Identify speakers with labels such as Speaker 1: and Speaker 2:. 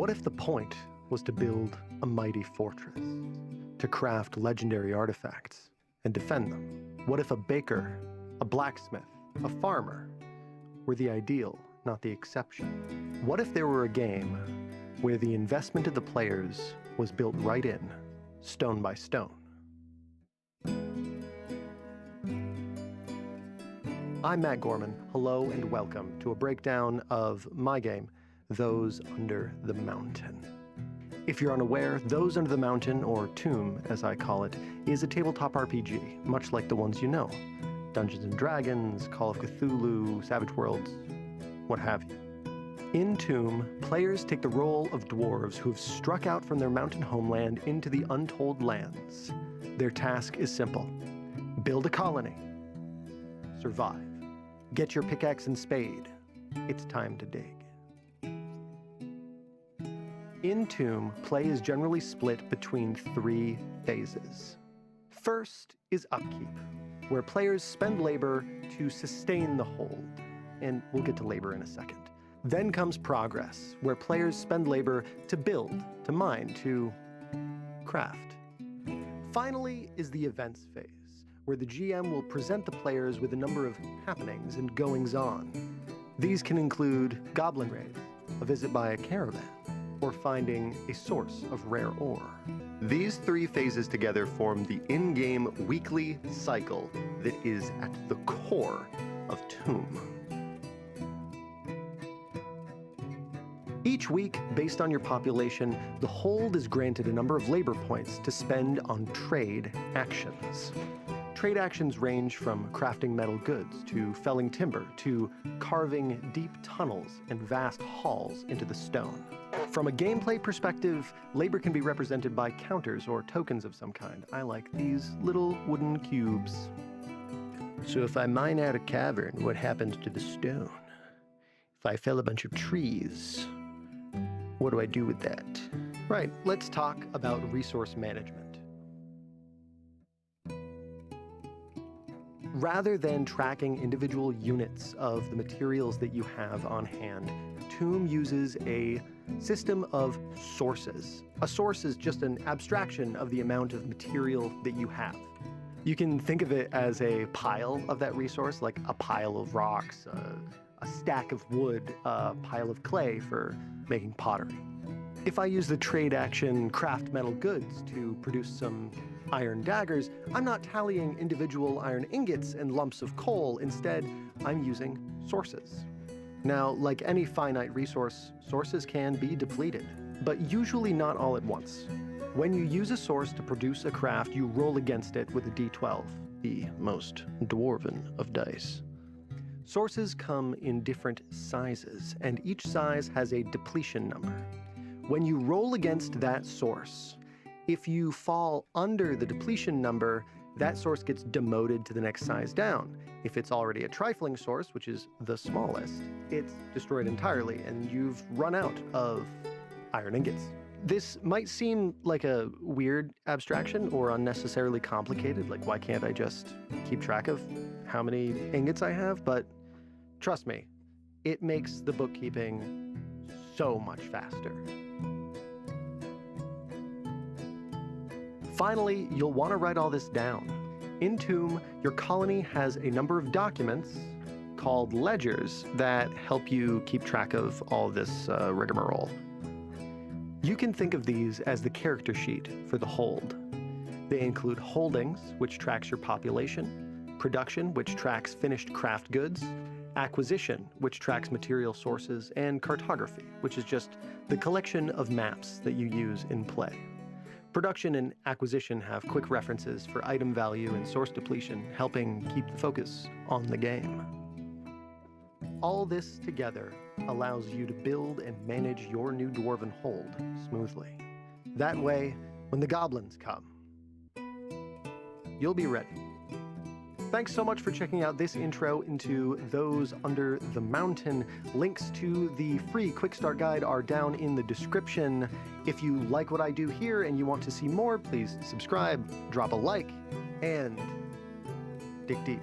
Speaker 1: What if the point was to build a mighty fortress, to craft legendary artifacts and defend them? What if a baker, a blacksmith, a farmer were the ideal, not the exception? What if there were a game where the investment of the players was built right in, stone by stone? I'm M.M.Gorman. Hello and welcome to a breakdown of my game, Those Under the Mountain. If you're unaware, Those Under the Mountain, or Tomb as I call it, is a tabletop RPG, much like the ones you know. Dungeons & Dragons, Call of Cthulhu, Savage Worlds, what have you. In Tomb, players take the role of dwarves who have struck out from their mountain homeland into the untold lands. Their task is simple: build a colony, survive. Get your pickaxe and spade. It's time to dig. In Tomb, play is generally split between 3 phases. First is upkeep, where players spend labor to sustain the hold, and we'll get to labor in a second. Then comes progress, where players spend labor to build, to mine, to craft. Finally is the events phase, where the GM will present the players with a number of happenings and goings-on. These can include goblin raids, a visit by a caravan, or finding a source of rare ore. These 3 phases together form the in-game weekly cycle that is at the core of Tomb. Each week, based on your population, the hold is granted a number of labor points to spend on trade actions. Trade actions range from crafting metal goods, to felling timber, to carving deep tunnels and vast halls into the stone. From a gameplay perspective, labor can be represented by counters or tokens of some kind. I like these little wooden cubes. So if I mine out a cavern, what happens to the stone? If I fell a bunch of trees, what do I do with that? Right, let's talk about resource management. Rather than tracking individual units of the materials that you have on hand, Tomb uses a system of sources. A source is just an abstraction of the amount of material that you have. You can think of it as a pile of that resource, like a pile of rocks, a stack of wood, a pile of clay for making pottery. If I use the trade action craft metal goods to produce some iron daggers, I'm not tallying individual iron ingots and lumps of coal. Instead, I'm using sources. Now, like any finite resource, sources can be depleted, but usually not all at once. When you use a source to produce a craft, you roll against it with a d12, the most dwarven of dice. Sources come in different sizes, and each size has a depletion number. When you roll against that source, if you fall under the depletion number, that source gets demoted to the next size down. If it's already a trifling source, which is the smallest, it's destroyed entirely, and you've run out of iron ingots. This might seem like a weird abstraction or unnecessarily complicated, like why can't I just keep track of how many ingots I have? But trust me, it makes the bookkeeping so much faster. Finally, you'll want to write all this down. In Tomb, your colony has a number of documents called ledgers that help you keep track of all this rigmarole. You can think of these as the character sheet for the hold. They include holdings, which tracks your population, production, which tracks finished craft goods, acquisition, which tracks material sources, and cartography, which is just the collection of maps that you use in play. Production and acquisition have quick references for item value and source depletion, helping keep the focus on the game. All this together allows you to build and manage your new dwarven hold smoothly. That way, when the goblins come, you'll be ready. Thanks so much for checking out this intro into Those Under the Mountain. Links to the free Quick Start Guide are down in the description. If you like what I do here and you want to see more, please subscribe, drop a like, and dig deep.